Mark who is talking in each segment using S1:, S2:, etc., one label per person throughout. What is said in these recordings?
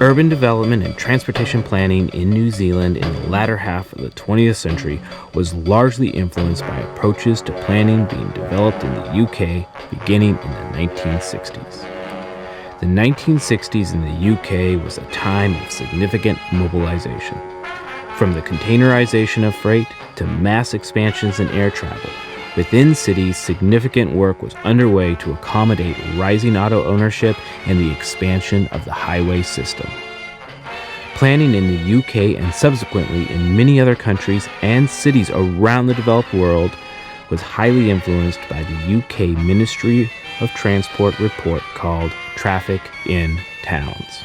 S1: Urban development and transportation planning in New Zealand in the latter half of the 20th century was largely influenced by approaches to planning being developed in the UK beginning in the 1960s. The 1960s in the UK was a time of significant mobilization. From the containerization of freight to mass expansions in air travel, within cities, significant work was underway to accommodate rising auto ownership and the expansion of the highway system. Planning in the UK and subsequently in many other countries and cities around the developed world was highly influenced by the UK Ministry of Transport report called Traffic in Towns.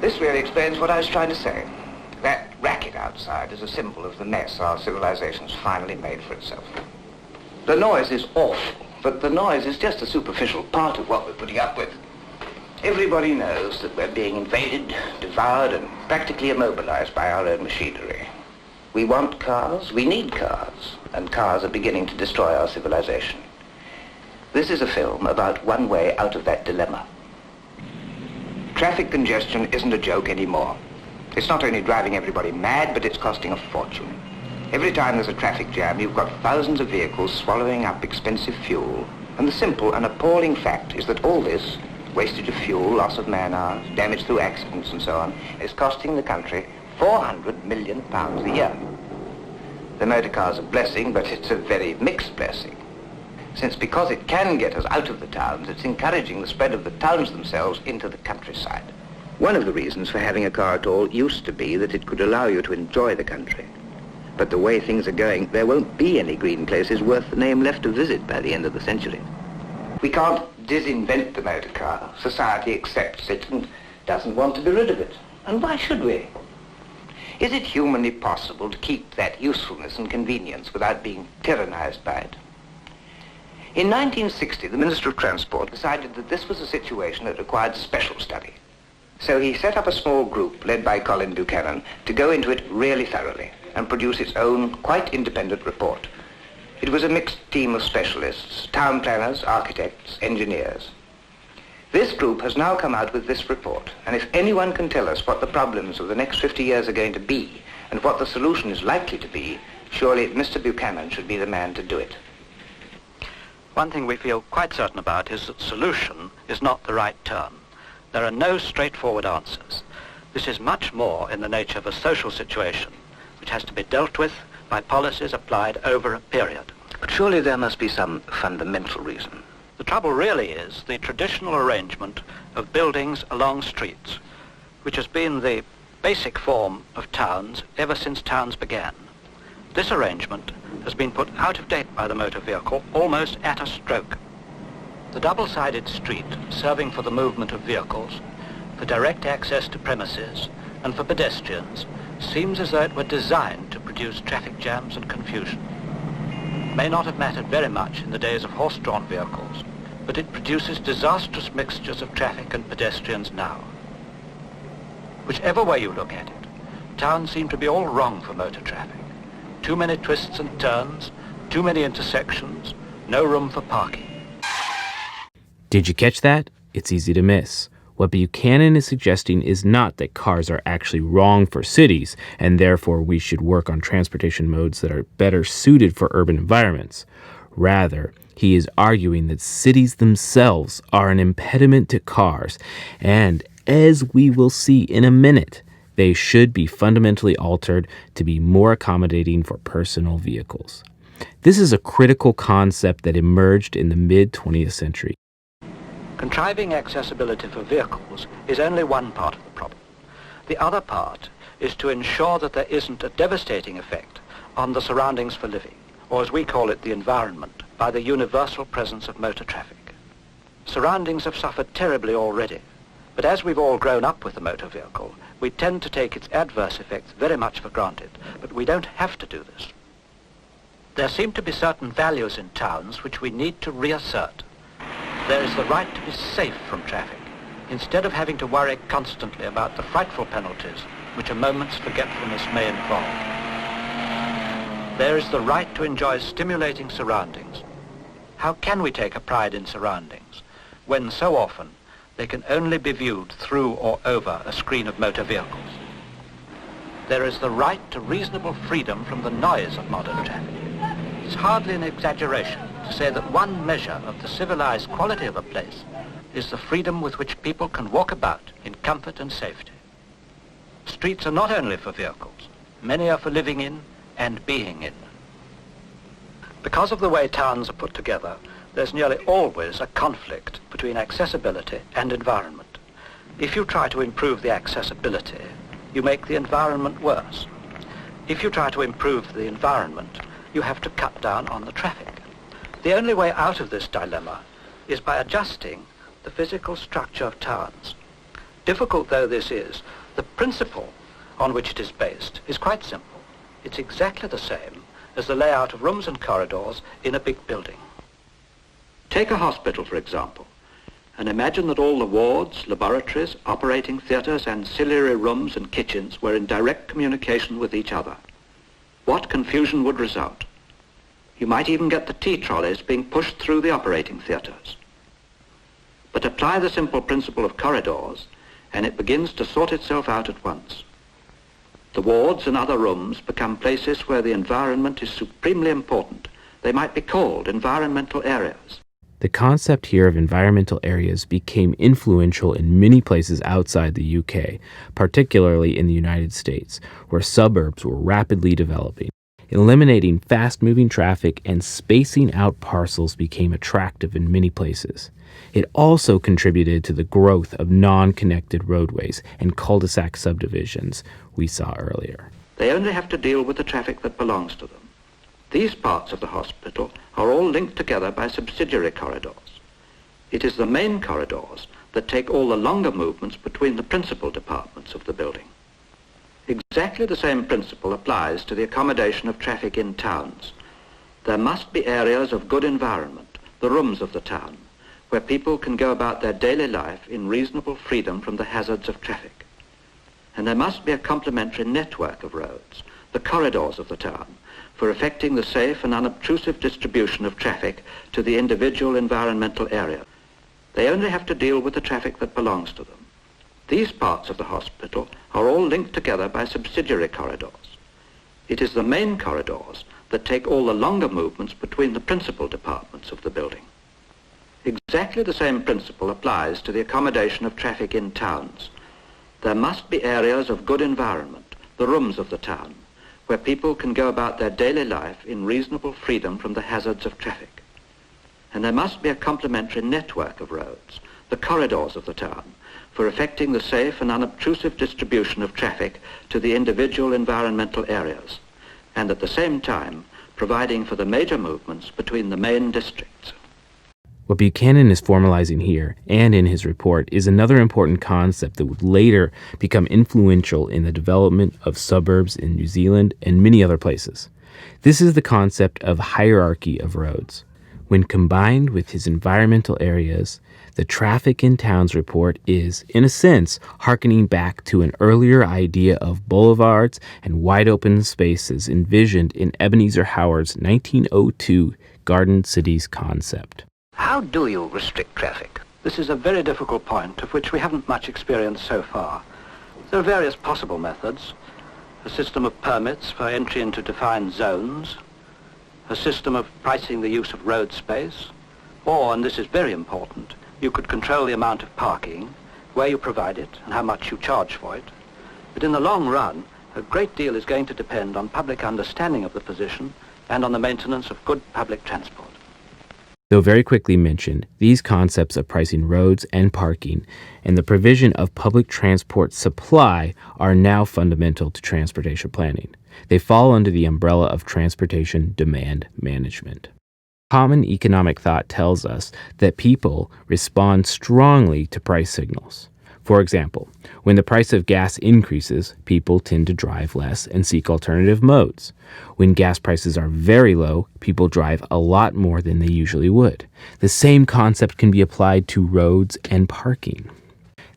S2: This really explains what I was trying to say. That racket outside is a symbol of the mess our civilization's finally made for itself. The noise is awful, but the noise is just a superficial part of what we're putting up with. Everybody knows that we're being invaded, devoured, and practically immobilized by our own machinery. We want cars, we need cars, and cars are beginning to destroy our civilization. This is a film about one way out of that dilemma. Traffic congestion isn't a joke anymore. It's not only driving everybody mad, but it's costing a fortune. Every time there's a traffic jam, you've got thousands of vehicles swallowing up expensive fuel. And the simple and appalling fact is that all this, wastage of fuel, loss of man-hours, damage through accidents and so on, is costing the country £400 million a year. The motor car's a blessing, but it's a very mixed blessing. Since because it can get us out of the towns, it's encouraging the spread of the towns themselves into the countryside. One of the reasons for having a car at all used to be that it could allow you to enjoy the country. But the way things are going, there won't be any green places worth the name left to visit by the end of the century. We can't disinvent the motor car. Society accepts it and doesn't want to be rid of it. And why should we? Is it humanly possible to keep that usefulness and convenience without being tyrannized by it? In 1960, the Minister of Transport decided that this was a situation that required special study. So he set up a small group led by Colin Buchanan to go into it really thoroughly and produce its own quite independent report. It was a mixed team of specialists, town planners, architects, engineers. This group has now come out with this report, and if anyone can tell us what the problems of the next 50 years are going to be and what the solution is likely to be, surely Mr. Buchanan should be the man to do it.
S3: One thing we feel quite certain about is that solution is not the right term. There are no straightforward answers. This is much more in the nature of a social situation, which has to be dealt with by policies applied over a period.
S2: But surely there must be some fundamental reason.
S3: The trouble really is the traditional arrangement of buildings along streets, which has been the basic form of towns ever since towns began. This arrangement has been put out of date by the motor vehicle almost at a stroke. The double-sided street, serving for the movement of vehicles, for direct access to premises, and for pedestrians, seems as though it were designed to produce traffic jams and confusion. It may not have mattered very much in the days of horse-drawn vehicles, but it produces disastrous mixtures of traffic and pedestrians now. Whichever way you look at it, towns seem to be all wrong for motor traffic. Too many twists and turns, too many intersections, no room for parking.
S1: Did you catch that? It's easy to miss. What Buchanan is suggesting is not that cars are actually wrong for cities, and therefore we should work on transportation modes that are better suited for urban environments. Rather, he is arguing that cities themselves are an impediment to cars, and as we will see in a minute, they should be fundamentally altered to be more accommodating for personal vehicles. This is a critical concept that emerged in the mid-20th century.
S3: Contriving accessibility for vehicles is only one part of the problem. The other part is to ensure that there isn't a devastating effect on the surroundings for living, or as we call it, the environment, by the universal presence of motor traffic. Surroundings have suffered terribly already, but as we've all grown up with the motor vehicle, we tend to take its adverse effects very much for granted, but we don't have to do this. There seem to be certain values in towns which we need to reassert. There is the right to be safe from traffic, instead of having to worry constantly about the frightful penalties which a moment's forgetfulness may involve. There is the right to enjoy stimulating surroundings. How can we take a pride in surroundings when so often they can only be viewed through or over a screen of motor vehicles? There is the right to reasonable freedom from the noise of modern traffic. It's hardly an exaggeration to say that one measure of the civilized quality of a place is the freedom with which people can walk about in comfort and safety. Streets are not only for vehicles, many are for living in and being in. Because of the way towns are put together, there's nearly always a conflict between accessibility and environment. If you try to improve the accessibility, you make the environment worse. If you try to improve the environment, you have to cut down on the traffic. The only way out of this dilemma is by adjusting the physical structure of towns. Difficult though this is, the principle on which it is based is quite simple. It's exactly the same as the layout of rooms and corridors in a big building. Take a hospital, for example, and imagine that all the wards, laboratories, operating theatres, ancillary rooms and kitchens were in direct communication with each other. What confusion would result? You might even get the tea trolleys being pushed through the operating theatres. But apply the simple principle of corridors, and it begins to sort itself out at once. The wards and other rooms become places where the environment is supremely important. They might be called environmental areas.
S1: The concept here of environmental areas became influential in many places outside the UK, particularly in the United States, where suburbs were rapidly developing. Eliminating fast-moving traffic and spacing out parcels became attractive in many places. It also contributed to the growth of non-connected roadways and cul-de-sac subdivisions we saw earlier.
S3: They only have to deal with the traffic that belongs to them. These parts of the hospital are all linked together by subsidiary corridors. It is the main corridors that take all the longer movements between the principal departments of the building. Exactly the same principle applies to the accommodation of traffic in towns. There must be areas of good environment, the rooms of the town, where people can go about their daily life in reasonable freedom from the hazards of traffic. And there must be a complementary network of roads, the corridors of the town, for effecting the safe and unobtrusive distribution of traffic to the individual environmental area. They only have to deal with the traffic that belongs to them. These parts of the hospital are all linked together by subsidiary corridors. It is the main corridors that take all the longer movements between the principal departments of the building. Exactly the same principle applies to the accommodation of traffic in towns. There must be areas of good environment, the rooms of the town, where people can go about their daily life in reasonable freedom from the hazards of traffic. And there must be a complementary network of roads, the corridors of the town, for effecting the safe and unobtrusive distribution of traffic to the individual environmental areas, and at the same time providing for the major movements between the main districts.
S1: What Buchanan is formalizing here, and in his report, is another important concept that would later become influential in the development of suburbs in New Zealand and many other places. This is the concept of hierarchy of roads. When combined with his environmental areas, the Traffic in Towns report is, in a sense, hearkening back to an earlier idea of boulevards and wide-open spaces envisioned in Ebenezer Howard's 1902 Garden Cities concept.
S3: How do you restrict traffic? This is a very difficult point of which we haven't much experience so far. There are various possible methods. A system of permits for entry into defined zones, a system of pricing the use of road space, or, and this is very important, you could control the amount of parking, where you provide it, and how much you charge for it. But in the long run, a great deal is going to depend on public understanding of the position and on the maintenance of good public transport.
S1: Though very quickly mentioned, these concepts of pricing roads and parking and the provision of public transport supply are now fundamental to transportation planning. They fall under the umbrella of transportation demand management. Common economic thought tells us that people respond strongly to price signals. For example, when the price of gas increases, people tend to drive less and seek alternative modes. When gas prices are very low, people drive a lot more than they usually would. The same concept can be applied to roads and parking.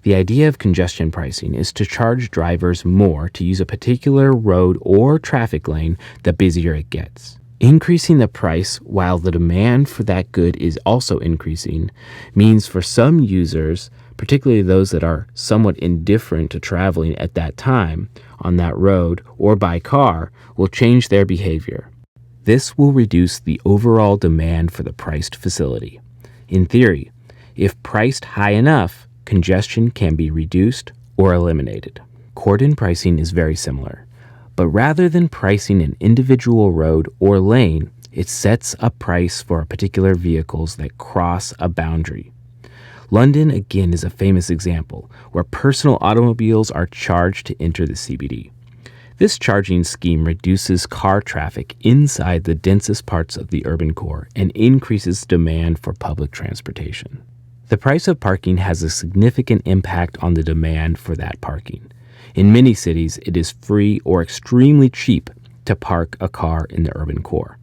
S1: The idea of congestion pricing is to charge drivers more to use a particular road or traffic lane the busier it gets. Increasing the price while the demand for that good is also increasing means for some users, particularly those that are somewhat indifferent to traveling at that time on that road or by car, will change their behavior. This will reduce the overall demand for the priced facility. In theory, if priced high enough, congestion can be reduced or eliminated. Cordon pricing is very similar, but rather than pricing an individual road or lane, it sets a price for particular vehicles that cross a boundary. London, again, is a famous example where personal automobiles are charged to enter the CBD. This charging scheme reduces car traffic inside the densest parts of the urban core and increases demand for public transportation. The price of parking has a significant impact on the demand for that parking. In many cities, it is free or extremely cheap to park a car in the urban core.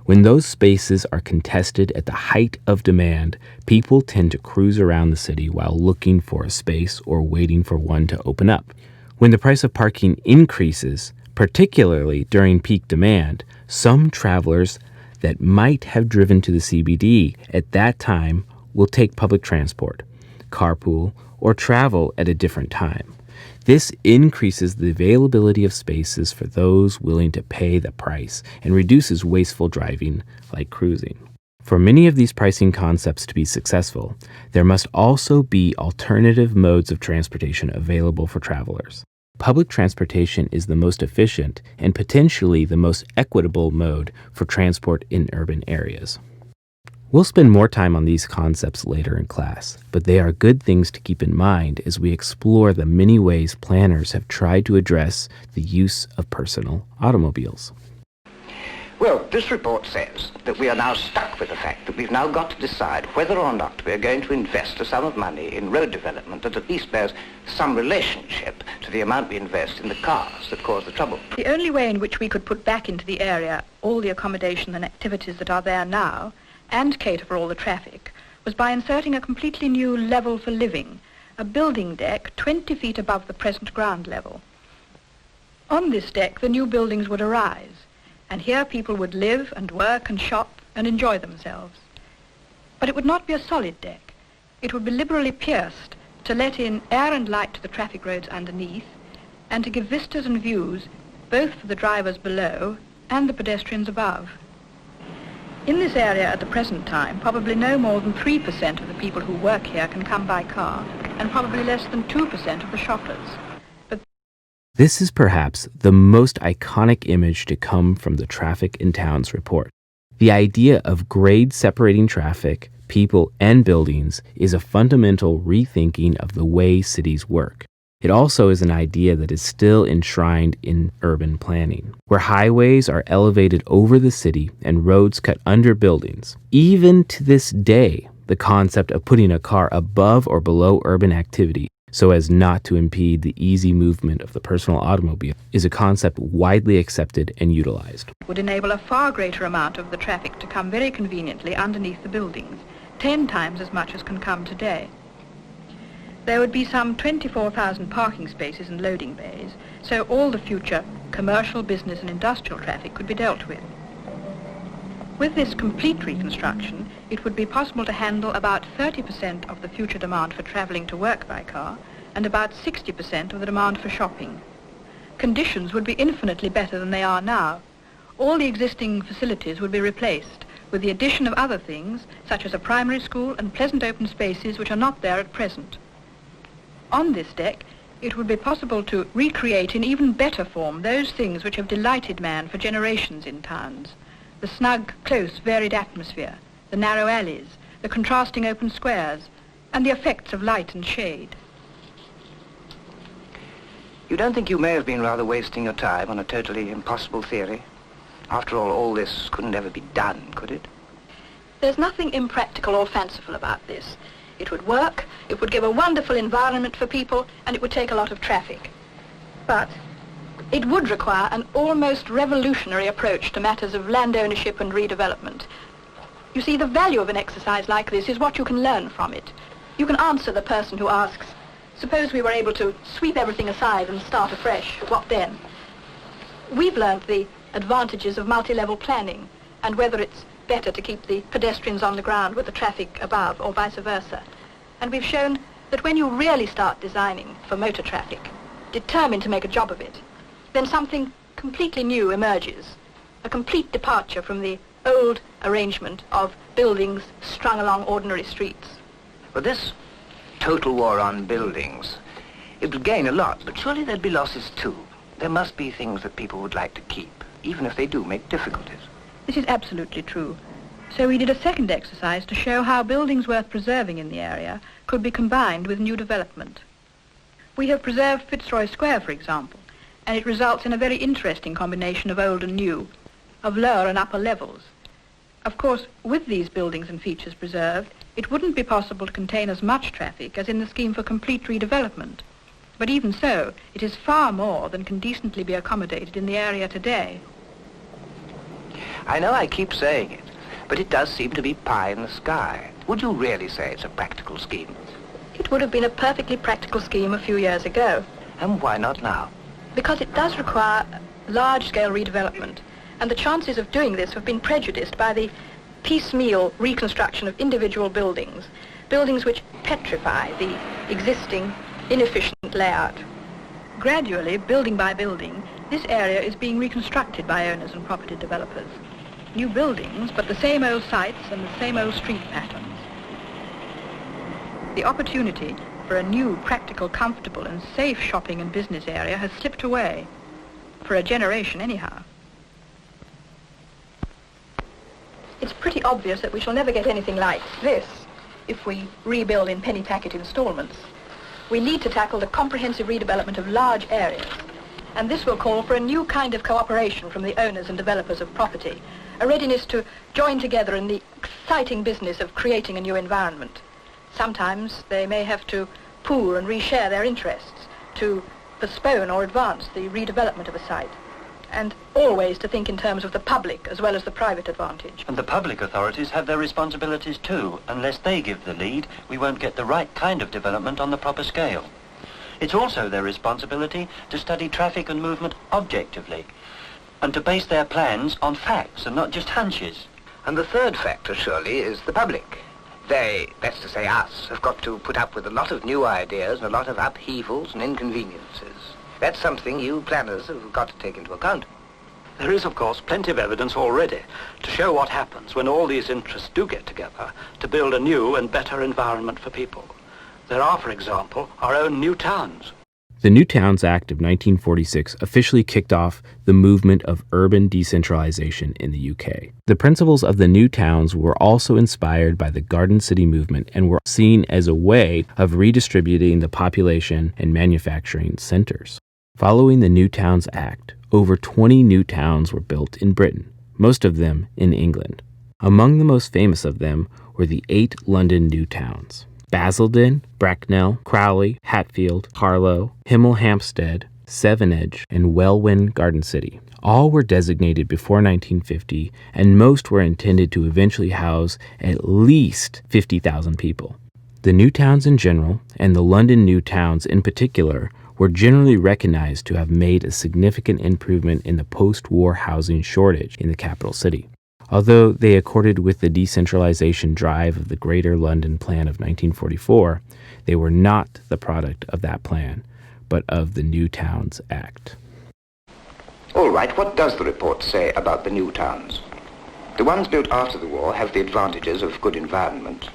S1: When those spaces are contested at the height of demand, people tend to cruise around the city while looking for a space or waiting for one to open up. When the price of parking increases, particularly during peak demand, some travelers that might have driven to the CBD at that time will take public transport, carpool, or travel at a different time. This increases the availability of spaces for those willing to pay the price and reduces wasteful driving like cruising. For many of these pricing concepts to be successful, there must also be alternative modes of transportation available for travelers. Public transportation is the most efficient and potentially the most equitable mode for transport in urban areas. We'll spend more time on these concepts later in class, but they are good things to keep in mind as we explore the many ways planners have tried to address the use of personal automobiles.
S2: Well, this report says that we are now stuck with the fact that we've now got to decide whether or not we are going to invest a sum of money in road development that at least bears some relationship to the amount we invest in the cars that cause the trouble.
S4: The only way in which we could put back into the area all the accommodation and activities that are there now and cater for all the traffic was by inserting a completely new level for living, a building deck 20 feet above the present ground level. On this deck, the new buildings would arise, and here people would live and work and shop and enjoy themselves. But it would not be a solid deck. It would be liberally pierced to let in air and light to the traffic roads underneath and to give vistas and views both for the drivers below and the pedestrians above. In this area at the present time, probably no more than 3% of the people who work here can come by car, and probably less than 2% of the shoppers. But
S1: this is perhaps the most iconic image to come from the Traffic in Towns report. The idea of grade separating traffic, people, and buildings is a fundamental rethinking of the way cities work. It also is an idea that is still enshrined in urban planning, where highways are elevated over the city and roads cut under buildings. Even to this day, the concept of putting a car above or below urban activity so as not to impede the easy movement of the personal automobile is a concept widely accepted and utilized.
S4: It would enable a far greater amount of the traffic to come very conveniently underneath the buildings, 10 times as much as can come today. There would be some 24,000 parking spaces and loading bays, so all the future commercial, business and industrial traffic could be dealt with. With this complete reconstruction, it would be possible to handle about 30% of the future demand for travelling to work by car and about 60% of the demand for shopping. Conditions would be infinitely better than they are now. All the existing facilities would be replaced with the addition of other things, such as a primary school and pleasant open spaces which are not there at present. On this deck, it would be possible to recreate in even better form those things which have delighted man for generations in towns. The snug, close, varied atmosphere, the narrow alleys, the contrasting open squares, and the effects of light and shade.
S2: You don't think you may have been rather wasting your time on a totally impossible theory? After all this couldn't ever be done, could it?
S4: There's nothing impractical or fanciful about this. It would work, it would give a wonderful environment for people, and it would take a lot of traffic. But it would require an almost revolutionary approach to matters of land ownership and redevelopment. You see, the value of an exercise like this is what you can learn from it. You can answer the person who asks, suppose we were able to sweep everything aside and start afresh, what then? We've learned the advantages of multi-level planning and whether it's better to keep the pedestrians on the ground with the traffic above or vice versa. And we've shown that when you really start designing for motor traffic, determined to make a job of it, then something completely new emerges, a complete departure from the old arrangement of buildings strung along ordinary streets.
S2: But this total war on buildings, it would gain a lot, but surely there'd be losses too. There must be things that people would like to keep, even if they do make difficulties.
S4: This is absolutely true. So we did a second exercise to show how buildings worth preserving in the area could be combined with new development. We have preserved Fitzroy Square, for example, and it results in a very interesting combination of old and new, of lower and upper levels. Of course, with these buildings and features preserved, it wouldn't be possible to contain as much traffic as in the scheme for complete redevelopment. But even so, it is far more than can decently be accommodated in the area today.
S2: I know I keep saying it, but it does seem to be pie in the sky. Would you really say it's a practical scheme?
S4: It would have been a perfectly practical scheme a few years ago.
S2: And why not now?
S4: Because it does require large-scale redevelopment, and the chances of doing this have been prejudiced by the piecemeal reconstruction of individual buildings, buildings which petrify the existing inefficient layout. Gradually, building by building, this area is being reconstructed by owners and property developers. New buildings, but the same old sites and the same old street patterns. The opportunity for a new, practical, comfortable and safe shopping and business area has slipped away, for a generation anyhow. It's pretty obvious that we shall never get anything like this if we rebuild in penny packet installments. We need to tackle the comprehensive redevelopment of large areas, and this will call for a new kind of cooperation from the owners and developers of property, a readiness to join together in the exciting business of creating a new environment. Sometimes they may have to pool and reshare their interests, to postpone or advance the redevelopment of a site, and always to think in terms of the public as well as the private advantage.
S5: And the public authorities have their responsibilities too. Unless they give the lead, we won't get the right kind of development on the proper scale. It's also their responsibility to study traffic and movement objectively, and to base their plans on facts and not just hunches.
S2: And the third factor, surely, is the public. They, that's to say us, have got to put up with a lot of new ideas and a lot of upheavals and inconveniences. That's something you planners have got to take into account.
S3: There is, of course, plenty of evidence already to show what happens when all these interests do get together to build a new and better environment for people. There are, for example, our own new towns.
S1: The New Towns Act of 1946 officially kicked off the movement of urban decentralization in the UK. The principles of the new towns were also inspired by the Garden City movement and were seen as a way of redistributing the population and manufacturing centers. Following the New Towns Act, over 20 new towns were built in Britain, most of them in England. Among the most famous of them were the 8 London new towns: Basildon, Bracknell, Crowley, Hatfield, Harlow, Hemel Hempstead, Stevenage, and Welwyn Garden City. All were designated before 1950, and most were intended to eventually house at least 50,000 people. The new towns in general, and the London new towns in particular, were generally recognized to have made a significant improvement in the post-war housing shortage in the capital city. Although they accorded with the decentralization drive of the Greater London Plan of 1944, they were not the product of that plan, but of the New Towns Act.
S2: All right, what does the report say about the new towns? The ones built after the war have the advantages of good environment,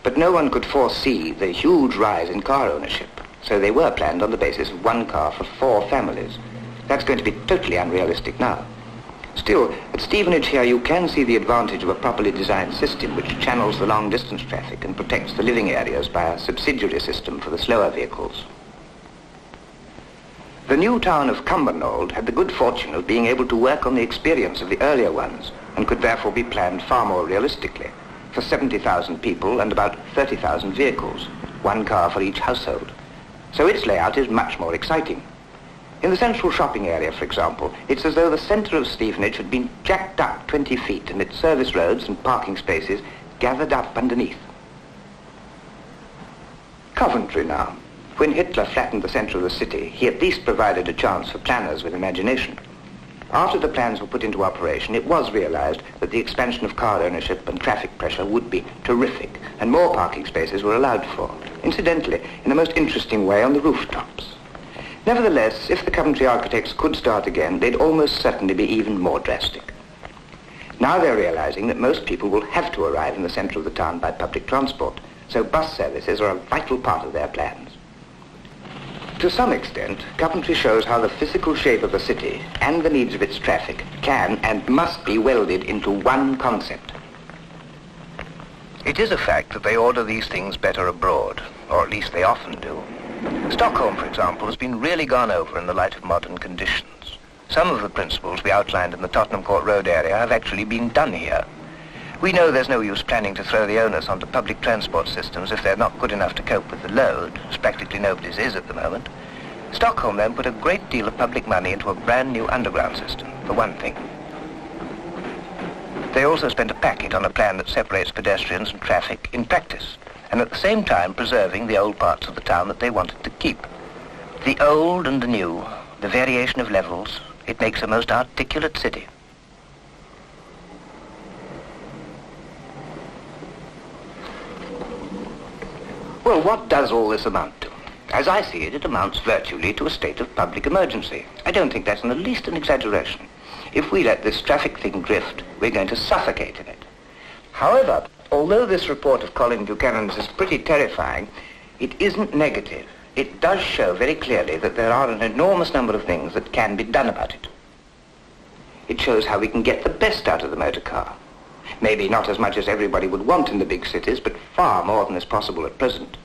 S2: but no one could foresee the huge rise in car ownership, so they were planned on the basis of 1 car for 4 families. That's going to be totally unrealistic now. Still, at Stevenage here you can see the advantage of a properly designed system which channels the long-distance traffic and protects the living areas by a subsidiary system for the slower vehicles. The new town of Cumbernauld had the good fortune of being able to work on the experience of the earlier ones and could therefore be planned far more realistically. for 70,000 people and about 30,000 vehicles, one car for each household. So its layout is much more exciting. In the central shopping area, for example, it's as though the centre of Stevenage had been jacked up 20 feet and its service roads and parking spaces gathered up underneath. Coventry now. When Hitler flattened the centre of the city, he at least provided a chance for planners with imagination. After the plans were put into operation, it was realized that the expansion of car ownership and traffic pressure would be terrific, and more parking spaces were allowed for, incidentally, in a most interesting way on the rooftops. Nevertheless, if the Coventry architects could start again, they'd almost certainly be even more drastic. Now they're realizing that most people will have to arrive in the centre of the town by public transport, so bus services are a vital part of their plans. To some extent, Coventry shows how the physical shape of the city and the needs of its traffic can and must be welded into one concept. It is a fact that they order these things better abroad, or at least they often do. Stockholm, for example, has been really gone over in the light of modern conditions. Some of the principles we outlined in the Tottenham Court Road area have actually been done here. We know there's no use planning to throw the onus onto public transport systems if they're not good enough to cope with the load, as practically nobody's is at the moment. Stockholm then put a great deal of public money into a brand new underground system, for one thing. They also spent a packet on a plan that separates pedestrians and traffic in practice, and at the same time preserving the old parts of the town that they wanted to keep. The old and the new, the variation of levels, it makes a most articulate city. Well, what does all this amount to? As I see it, it amounts virtually to a state of public emergency. I don't think that's in the least an exaggeration. If we let this traffic thing drift, we're going to suffocate in it. However, although this report of Colin Buchanan's is pretty terrifying, it isn't negative. It does show very clearly that there are an enormous number of things that can be done about it. It shows how we can get the best out of the motor car. Maybe not as much as everybody would want in the big cities, but far more than is possible at present.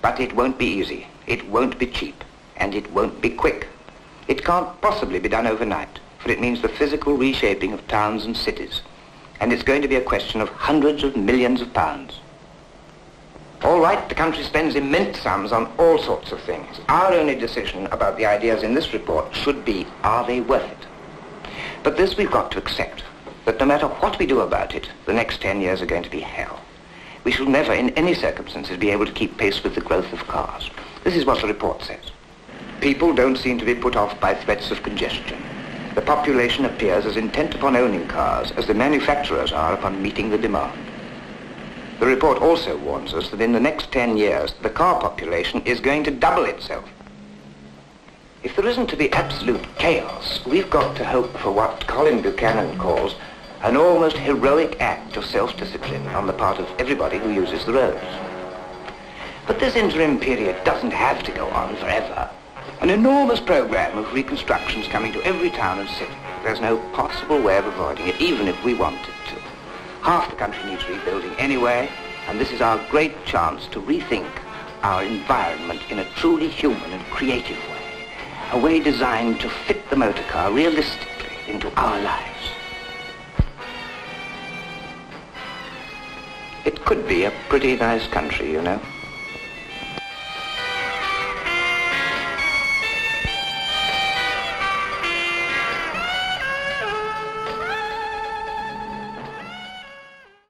S2: But it won't be easy, it won't be cheap, and it won't be quick. It can't possibly be done overnight, for it means the physical reshaping of towns and cities. And it's going to be a question of hundreds of millions of pounds. All right, the country spends immense sums on all sorts of things. Our only decision about the ideas in this report should be, are they worth it? But this we've got to accept, that no matter what we do about it, the next 10 years are going to be hell. We shall never, in any circumstances, be able to keep pace with the growth of cars. This is what the report says. People don't seem to be put off by threats of congestion. The population appears as intent upon owning cars as the manufacturers are upon meeting the demand. The report also warns us that in the next 10 years, the car population is going to double itself. If there isn't to be absolute chaos, we've got to hope for what Colin Buchanan calls an almost heroic act of self-discipline on the part of everybody who uses the roads. But this interim period doesn't have to go on forever. An enormous program of reconstruction is coming to every town and city. There's no possible way of avoiding it, even if we wanted to. Half the country needs rebuilding anyway, and this is our great chance to rethink our environment in a truly human and creative way. A way designed to fit the motor car realistically into our lives. It could be a pretty nice country, you know.